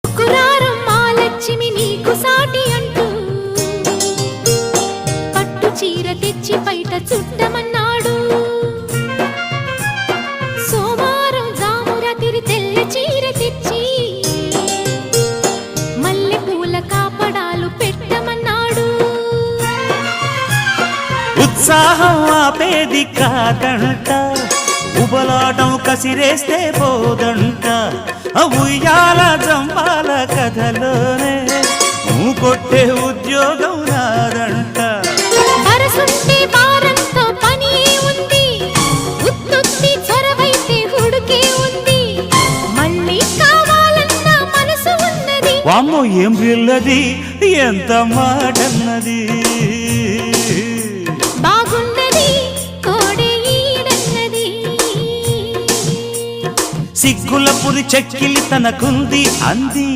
కురారం మాలక్ష్మి నీకు సాటి అంటూ పట్టు చీర తెచ్చి బయట చుట్టమన్నాడు. సోమారం జామురాతిరి తెల్ల చీర తెచ్చి మల్లె పూల కాపడాలు పెట్టమన్నాడు. ఉత్సాహం ఆపేది కాదంట, ఉబలాటం కసిరేస్తే పోదంట. ఉయ్యాల జంపాల కథలోనే కొట్టే ఉద్యోగం రాదంట. వరసుంటే వారంతో పని ఉంది, ఉత్తుత్తి చొరవైతే హుడుకే ఉంది. మళ్ళీ కావాలన్న మనసు ఉన్నది. వామ్మో ఏం పిల్లది, ఎంత మాటన్నది. బాగున్నది కోడే ఈడన్నది. సిగ్గుల పురి చెక్కిలి తనకుంది అంది.